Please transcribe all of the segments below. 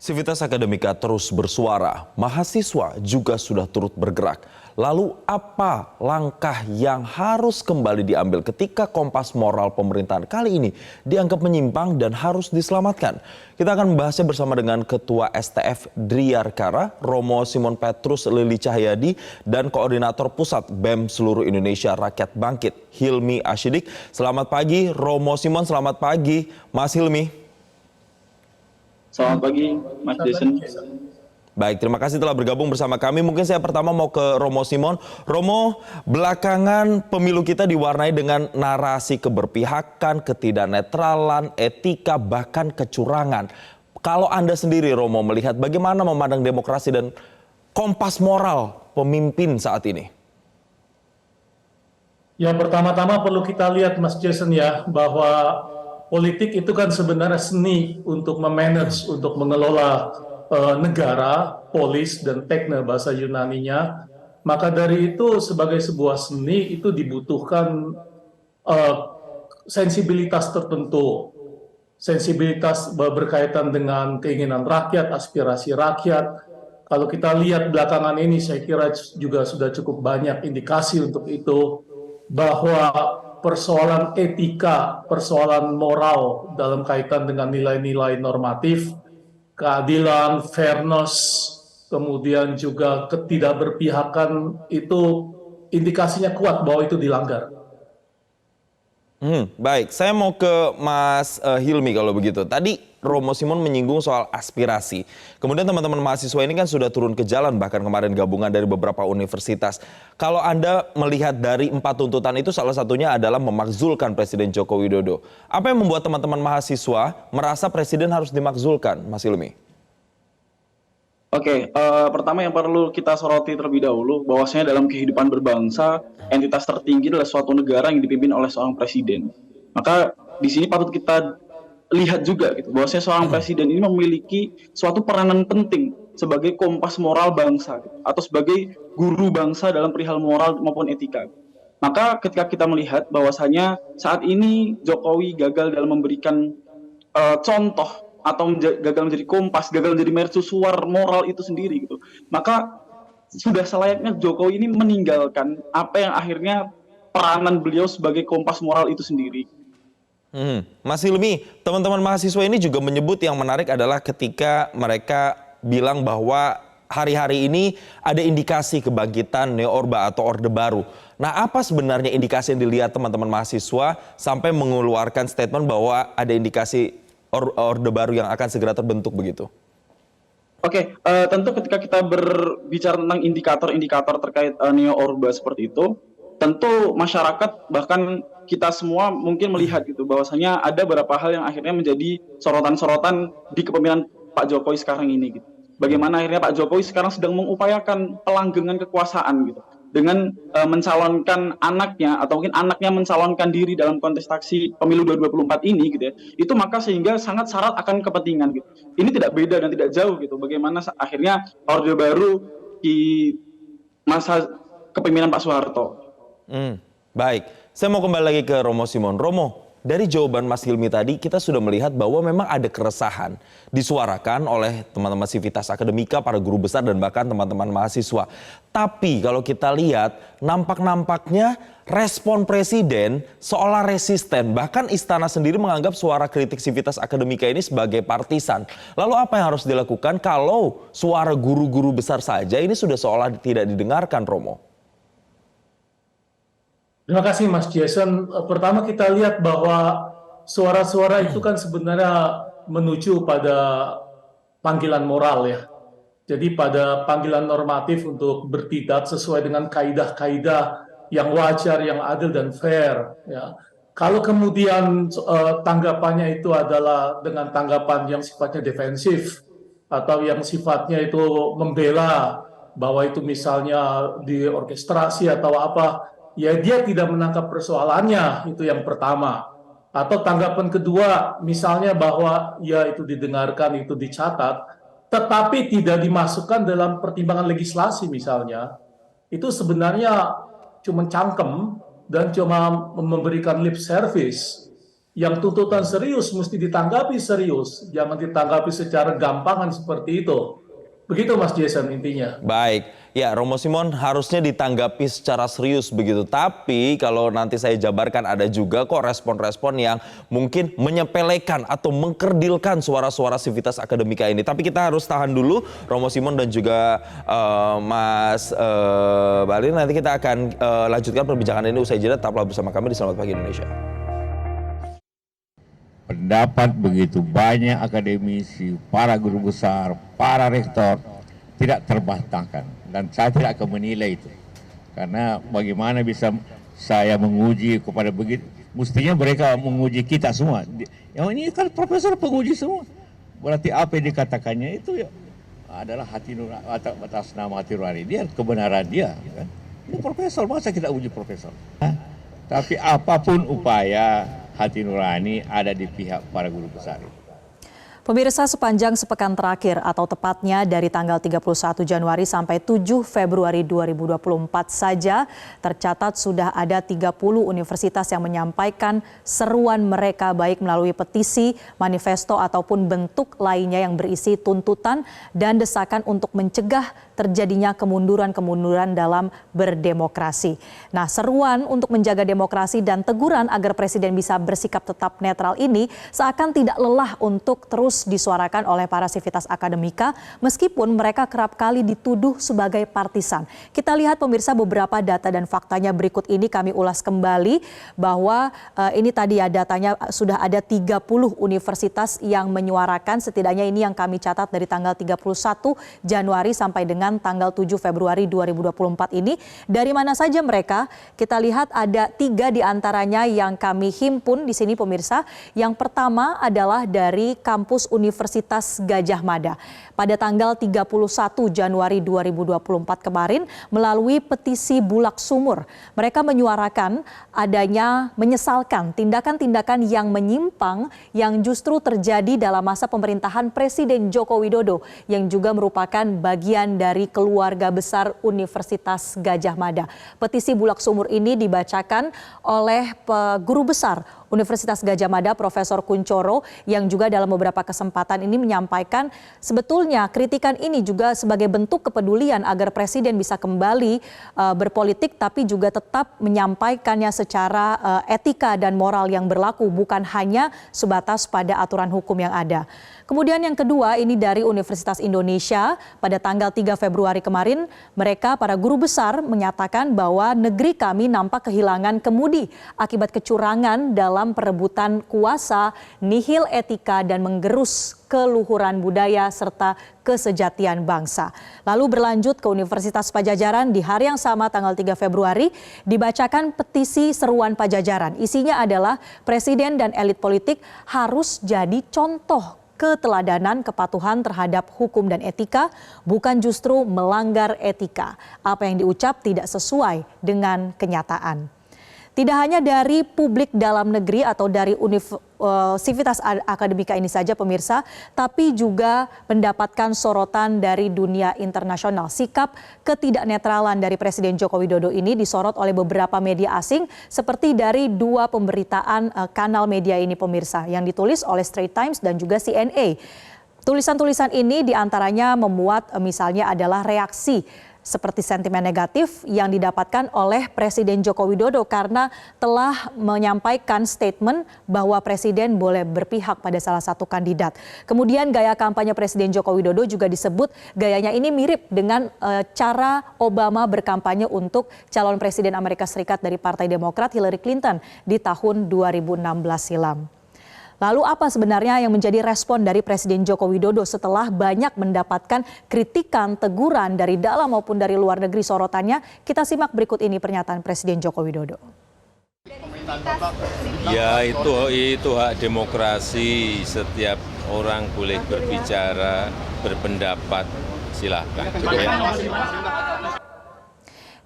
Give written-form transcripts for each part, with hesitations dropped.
Sivitas Akademika terus bersuara, mahasiswa juga sudah turut bergerak. Lalu apa langkah yang harus kembali diambil ketika kompas moral pemerintahan kali ini dianggap menyimpang dan harus diselamatkan? Kita akan membahasnya bersama dengan Ketua STF Driyarkara, Romo Simon Petrus Lili Cahyadi, dan Koordinator Pusat BEM Seluruh Indonesia Rakyat Bangkit, Hilmi Asyidik. Selamat pagi Romo Simon, selamat pagi Mas Hilmi. Selamat pagi, Mas Jason. Baik, terima kasih telah bergabung bersama kami. Mungkin saya pertama mau ke Romo Simon. Romo, belakangan pemilu kita diwarnai dengan narasi keberpihakan, ketidaknetralan, etika, bahkan kecurangan. Kalau Anda sendiri, Romo, melihat bagaimana memandang demokrasi dan kompas moral pemimpin saat ini? Ya, pertama-tama perlu kita lihat, Mas Jason, ya, bahwa politik itu kan sebenarnya seni untuk memanage, untuk mengelola negara, polis, dan tekne bahasa Yunaninya. Maka dari itu sebagai sebuah seni itu dibutuhkan sensibilitas tertentu. Sensibilitas berkaitan dengan keinginan rakyat, aspirasi rakyat. Kalau kita lihat belakangan ini, saya kira juga sudah cukup banyak indikasi untuk itu, bahwa persoalan etika, persoalan moral dalam kaitan dengan nilai-nilai normatif, keadilan, fairness, kemudian juga ketidakberpihakan, itu indikasinya kuat bahwa itu dilanggar. Baik, saya mau ke Mas Hilmi kalau begitu. Tadi Romo Simon menyinggung soal aspirasi. Kemudian teman-teman mahasiswa ini kan sudah turun ke jalan, bahkan kemarin gabungan dari beberapa universitas. Kalau Anda melihat dari 4 tuntutan itu, salah satunya adalah memakzulkan Presiden Joko Widodo. Apa yang membuat teman-teman mahasiswa merasa Presiden harus dimakzulkan, Mas Hilmi? Oke, pertama yang perlu kita soroti terlebih dahulu, bahwasanya dalam kehidupan berbangsa, entitas tertinggi adalah suatu negara yang dipimpin oleh seorang presiden. Maka di sini patut kita lihat juga, gitu, bahwasanya seorang presiden ini memiliki suatu peranan penting sebagai kompas moral bangsa, gitu, atau sebagai guru bangsa dalam perihal moral maupun etika. Maka ketika kita melihat bahwasanya saat ini Jokowi gagal dalam memberikan contoh atau gagal menjadi kompas, gagal menjadi mercusuar moral itu sendiri, gitu. Maka sudah selayaknya Jokowi ini meninggalkan apa yang akhirnya peranan beliau sebagai kompas moral itu sendiri. Mas Hilmi, teman-teman mahasiswa ini juga menyebut yang menarik adalah ketika mereka bilang bahwa hari-hari ini ada indikasi kebangkitan neo-orba atau Orde Baru. Nah, apa sebenarnya indikasi yang dilihat teman-teman mahasiswa sampai mengeluarkan statement bahwa ada indikasi Orde Baru yang akan segera terbentuk begitu? Oke, tentu ketika kita berbicara tentang indikator-indikator terkait neo-orba seperti itu, tentu masyarakat bahkan kita semua mungkin melihat gitu bahwasanya ada beberapa hal yang akhirnya menjadi sorotan-sorotan di kepemimpinan Pak Jokowi sekarang ini, gitu. Bagaimana akhirnya Pak Jokowi sekarang sedang mengupayakan pelanggengan kekuasaan, gitu, dengan mencalonkan anaknya atau mungkin anaknya mencalonkan diri dalam kontestasi pemilu 2024 ini, gitu ya. Itu maka sehingga sangat syarat akan kepentingan, gitu. Ini tidak beda dan tidak jauh, gitu, bagaimana akhirnya Orde Baru di masa kepemimpinan Pak Soeharto. Baik, saya mau kembali lagi ke Romo Simon. Romo, dari jawaban Mas Hilmi tadi kita sudah melihat bahwa memang ada keresahan disuarakan oleh teman-teman Sivitas Akademika, para guru besar dan bahkan teman-teman mahasiswa. Tapi kalau kita lihat nampaknya respon Presiden seolah resisten. Bahkan istana sendiri menganggap suara kritik Sivitas Akademika ini sebagai partisan. Lalu apa yang harus dilakukan kalau suara guru-guru besar saja ini sudah seolah tidak didengarkan, Romo? Terima kasih, Mas Jason. Pertama kita lihat bahwa suara-suara itu kan sebenarnya menuju pada panggilan moral, ya. Jadi pada panggilan normatif untuk bertindak sesuai dengan kaidah-kaidah yang wajar, yang adil dan fair, ya. Kalau kemudian tanggapannya itu adalah dengan tanggapan yang sifatnya defensif atau yang sifatnya itu membela bahwa itu misalnya diorkestrasi atau apa, ya dia tidak menangkap persoalannya, itu yang pertama. Atau tanggapan kedua, misalnya bahwa ya itu didengarkan, itu dicatat, tetapi tidak dimasukkan dalam pertimbangan legislasi misalnya, itu sebenarnya cuma cangkem dan cuma memberikan lip service Yang tuntutan serius mesti ditanggapi serius, jangan ditanggapi secara gampangan seperti itu. Begitu Mas Jason intinya. Baik, ya Romo Simon harusnya ditanggapi secara serius begitu. Tapi kalau nanti saya jabarkan ada juga kok respon-respon yang mungkin menyepelekan atau mengkerdilkan suara-suara Civitas Akademika ini. Tapi kita harus tahan dulu Romo Simon dan juga Mas Balin. Nanti kita akan lanjutkan perbincangan ini usai jeda. Tetaplah bersama kami di Selamat Pagi Indonesia. Pendapat begitu banyak akademisi, para guru besar, para rektor tidak terbantahkan, dan saya tidak akan menilai itu. Karena bagaimana bisa saya menguji kepada begitu, mestinya mereka menguji kita semua. Yang ini kan profesor penguji semua. Berarti apa yang dikatakannya itu ya adalah hati nurani, atas nama hati nurani dia, kebenaran dia. Kan? Ini profesor, masa kita uji profesor? Tapi apapun upaya, hati nurani ada di pihak para guru besar. Pemirsa, sepanjang sepekan terakhir atau tepatnya dari tanggal 31 Januari sampai 7 Februari 2024 saja tercatat sudah ada 30 universitas yang menyampaikan seruan mereka baik melalui petisi, manifesto ataupun bentuk lainnya yang berisi tuntutan dan desakan untuk mencegah terjadinya kemunduran-kemunduran dalam berdemokrasi. Nah, seruan untuk menjaga demokrasi dan teguran agar Presiden bisa bersikap tetap netral ini seakan tidak lelah untuk terus disuarakan oleh para Civitas Akademika meskipun mereka kerap kali dituduh sebagai partisan. Kita lihat pemirsa beberapa data dan faktanya berikut ini kami ulas kembali bahwa ini tadi ya datanya sudah ada 30 universitas yang menyuarakan, setidaknya ini yang kami catat dari tanggal 31 Januari sampai dengan tanggal 7 Februari 2024 ini. Dari mana saja mereka? Kita lihat ada 3 diantaranya yang kami himpun di sini pemirsa. Yang pertama adalah dari kampus Universitas Gadjah Mada. Pada tanggal 31 Januari 2024 kemarin melalui petisi Bulak Sumur. Mereka menyuarakan adanya menyesalkan tindakan-tindakan yang menyimpang yang justru terjadi dalam masa pemerintahan Presiden Joko Widodo yang juga merupakan bagian dari keluarga besar Universitas Gadjah Mada. Petisi Bulak Sumur ini dibacakan oleh guru besar Universitas Gadjah Mada Profesor Kunchoro yang juga dalam beberapa kesempatan ini menyampaikan sebetulnya kritikan ini juga sebagai bentuk kepedulian agar Presiden bisa kembali berpolitik tapi juga tetap menyampaikannya secara etika dan moral yang berlaku bukan hanya sebatas pada aturan hukum yang ada. Kemudian yang kedua ini dari Universitas Indonesia pada tanggal 3 Februari kemarin mereka para guru besar menyatakan bahwa negeri kami nampak kehilangan kemudi akibat kecurangan dalam perebutan kuasa, nihil etika dan menggerus keluhuran budaya serta kesejatian bangsa. Lalu berlanjut ke Universitas Padjadjaran di hari yang sama tanggal 3 Februari dibacakan petisi seruan Padjadjaran. Isinya adalah Presiden dan elit politik harus jadi contoh keteladanan kepatuhan terhadap hukum dan etika, bukan justru melanggar etika. Apa yang diucap tidak sesuai dengan kenyataan. Tidak hanya dari publik dalam negeri atau dari Civitas Akademika ini saja pemirsa, tapi juga mendapatkan sorotan dari dunia internasional. Sikap ketidaknetralan dari Presiden Joko Widodo ini disorot oleh beberapa media asing seperti dari 2 pemberitaan kanal media ini pemirsa yang ditulis oleh Straits Times dan juga CNA. Tulisan-tulisan ini diantaranya memuat misalnya adalah reaksi seperti sentimen negatif yang didapatkan oleh Presiden Joko Widodo karena telah menyampaikan statement bahwa Presiden boleh berpihak pada salah satu kandidat. Kemudian gaya kampanye Presiden Joko Widodo juga disebut gayanya ini mirip dengan cara Obama berkampanye untuk calon Presiden Amerika Serikat dari Partai Demokrat Hillary Clinton di tahun 2016 silam. Lalu apa sebenarnya yang menjadi respon dari Presiden Joko Widodo setelah banyak mendapatkan kritikan, teguran dari dalam maupun dari luar negeri sorotannya? Kita simak berikut ini pernyataan Presiden Joko Widodo. Ya itu hak demokrasi, setiap orang boleh berbicara, berpendapat, silahkan.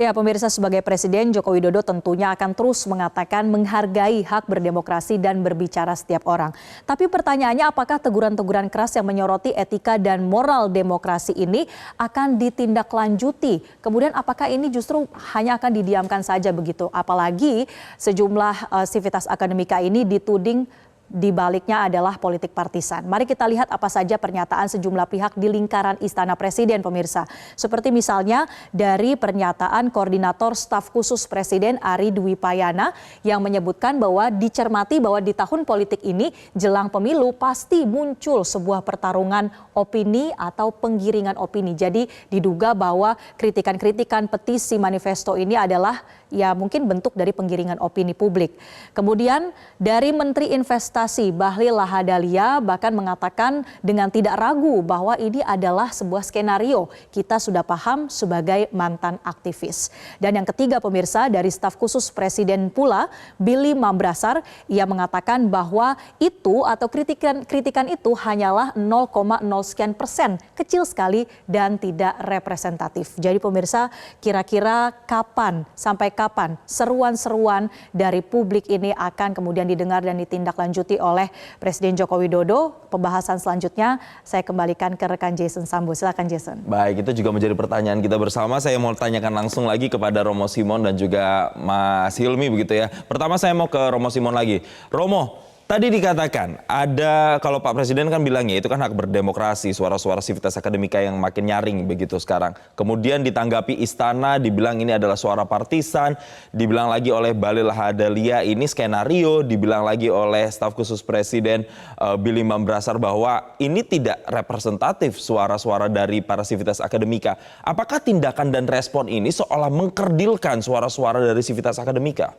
Ya, pemirsa, sebagai Presiden Joko Widodo tentunya akan terus mengatakan menghargai hak berdemokrasi dan berbicara setiap orang. Tapi pertanyaannya, apakah teguran-teguran keras yang menyoroti etika dan moral demokrasi ini akan ditindaklanjuti? Kemudian apakah ini justru hanya akan didiamkan saja begitu? Apalagi sejumlah sivitas akademika ini dituding di baliknya adalah politik partisan. Mari kita lihat apa saja pernyataan sejumlah pihak di lingkaran Istana Presiden, pemirsa. Seperti misalnya dari pernyataan Koordinator Staf Khusus Presiden Ari Dwi Payana yang menyebutkan bahwa dicermati bahwa di tahun politik ini jelang pemilu pasti muncul sebuah pertarungan opini atau penggiringan opini. Jadi diduga bahwa kritikan-kritikan petisi manifesto ini adalah ya mungkin bentuk dari penggiringan opini publik. Kemudian dari Menteri Investasi Bahlil Lahadalia bahkan mengatakan dengan tidak ragu bahwa ini adalah sebuah skenario. Kita sudah paham sebagai mantan aktivis. Dan yang ketiga, pemirsa, dari Staf Khusus Presiden pula, Billy Mambrasar, ia mengatakan bahwa itu atau kritikan itu hanyalah 0,0 sekian %, kecil sekali dan tidak representatif. Jadi pemirsa, kira-kira sampai kapan seruan-seruan dari publik ini akan kemudian didengar dan ditindaklanjuti oleh Presiden Joko Widodo? Pembahasan selanjutnya saya kembalikan ke rekan Jason Sambo. Silakan Jason. Baik, itu juga menjadi pertanyaan kita bersama. Saya mau tanyakan langsung lagi kepada Romo Simon dan juga Mas Hilmi begitu ya. Pertama saya mau ke Romo Simon lagi. Romo, tadi dikatakan ada, kalau Pak Presiden kan bilangnya itu kan hak berdemokrasi, suara-suara sivitas akademika yang makin nyaring begitu sekarang. Kemudian ditanggapi Istana, dibilang ini adalah suara partisan, dibilang lagi oleh Bahlil Lahadalia ini skenario, dibilang lagi oleh Staf Khusus Presiden Billy Mambrasar bahwa ini tidak representatif suara-suara dari para sivitas akademika. Apakah tindakan dan respon ini seolah mengkerdilkan suara-suara dari sivitas akademika?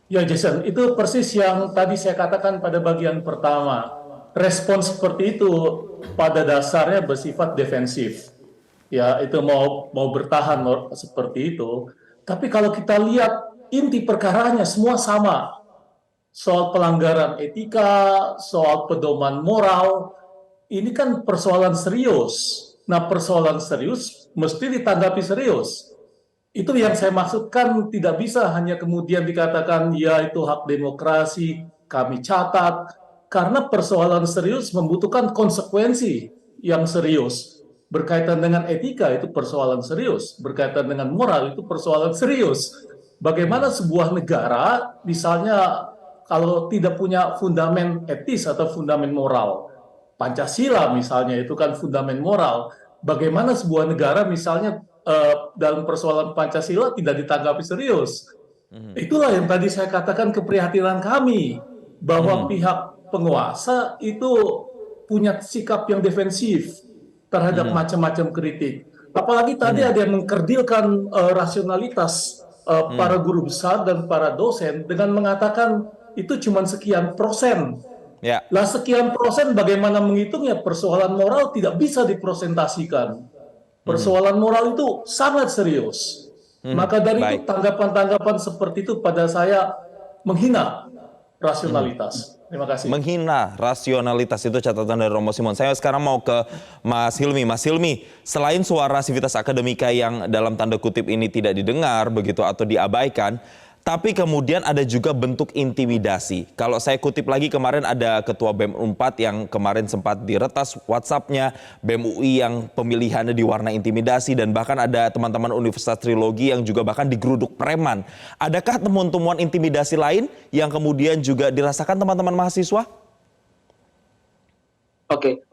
Ya Jason, itu persis yang tadi saya katakan pada bagian pertama. Respon seperti itu pada dasarnya bersifat defensif. Ya, itu mau bertahan seperti itu. Tapi kalau kita lihat inti perkaranya semua sama. Soal pelanggaran etika, soal pedoman moral, ini kan persoalan serius. Nah, persoalan serius mesti ditanggapi serius. Itu yang saya maksudkan, tidak bisa hanya kemudian dikatakan ya itu hak demokrasi, kami catat, karena persoalan serius membutuhkan konsekuensi yang serius. Berkaitan dengan etika itu persoalan serius, berkaitan dengan moral itu persoalan serius. Bagaimana sebuah negara misalnya kalau tidak punya fundamen etis atau fundamen moral, Pancasila misalnya itu kan fundamen moral, bagaimana sebuah negara misalnya dalam persoalan Pancasila tidak ditanggapi serius. Itulah yang tadi saya katakan keprihatinan kami, bahwa pihak penguasa itu punya sikap yang defensif terhadap macam-macam kritik. Apalagi tadi ada yang mengkerdilkan rasionalitas para guru besar dan para dosen dengan mengatakan itu cuma sekian persen. Ya. Lah sekian persen bagaimana menghitungnya? Persoalan moral tidak bisa dipresentasikan. Persoalan moral itu sangat serius. Maka dari itu tanggapan-tanggapan seperti itu pada saya menghina rasionalitas. Terima kasih. Menghina rasionalitas, itu catatan dari Romo Simon. Saya sekarang mau ke Mas Hilmi. Mas Hilmi, selain suara sivitas akademika yang dalam tanda kutip ini tidak didengar begitu atau diabaikan, tapi kemudian ada juga bentuk intimidasi. Kalau saya kutip lagi, kemarin ada Ketua BEM Unpad yang kemarin sempat diretas WhatsApp-nya, BEM UI yang pemilihannya diwarnai intimidasi, dan bahkan ada teman-teman Universitas Trilogi yang juga bahkan digeruduk preman. Adakah temuan-temuan intimidasi lain yang kemudian juga dirasakan teman-teman mahasiswa? Oke,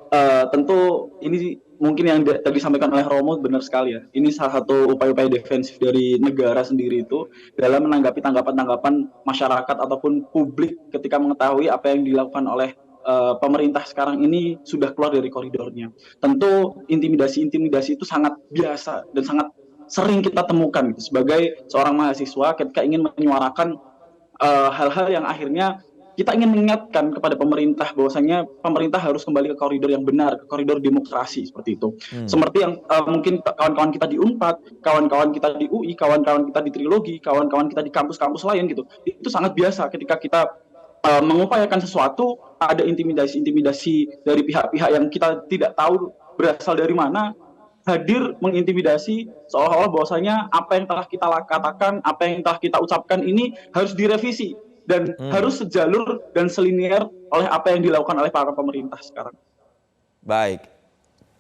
tentu ini mungkin yang tadi disampaikan oleh Romo benar sekali ya. Ini salah satu upaya-upaya defensif dari negara sendiri itu dalam menanggapi tanggapan-tanggapan masyarakat ataupun publik ketika mengetahui apa yang dilakukan oleh pemerintah sekarang ini sudah keluar dari koridornya. Tentu intimidasi-intimidasi itu sangat biasa dan sangat sering kita temukan gitu, sebagai seorang mahasiswa ketika ingin menyuarakan hal-hal yang akhirnya kita ingin mengingatkan kepada pemerintah bahwasanya pemerintah harus kembali ke koridor yang benar, ke koridor demokrasi seperti itu. Seperti yang mungkin kawan-kawan kita di Unpad, kawan-kawan kita di UI, kawan-kawan kita di Trilogi, kawan-kawan kita di kampus-kampus lain gitu. Itu sangat biasa ketika kita mengupayakan sesuatu, ada intimidasi-intimidasi dari pihak-pihak yang kita tidak tahu berasal dari mana, hadir mengintimidasi seolah-olah bahwasanya apa yang telah kita katakan, apa yang telah kita ucapkan ini harus direvisi dan harus sejalur dan selinier oleh apa yang dilakukan oleh para pemerintah sekarang. Baik.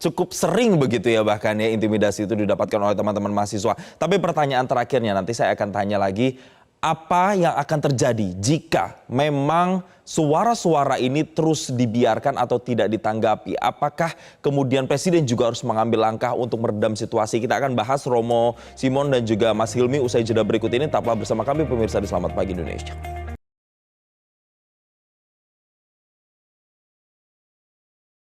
Cukup sering begitu ya bahkan ya intimidasi itu didapatkan oleh teman-teman mahasiswa. Tapi pertanyaan terakhirnya nanti saya akan tanya lagi, apa yang akan terjadi jika memang suara-suara ini terus dibiarkan atau tidak ditanggapi? Apakah kemudian Presiden juga harus mengambil langkah untuk meredam situasi? Kita akan bahas Romo Simon dan juga Mas Hilmi usai jeda berikut ini. Tetaplah bersama kami pemirsa di Selamat Pagi Indonesia.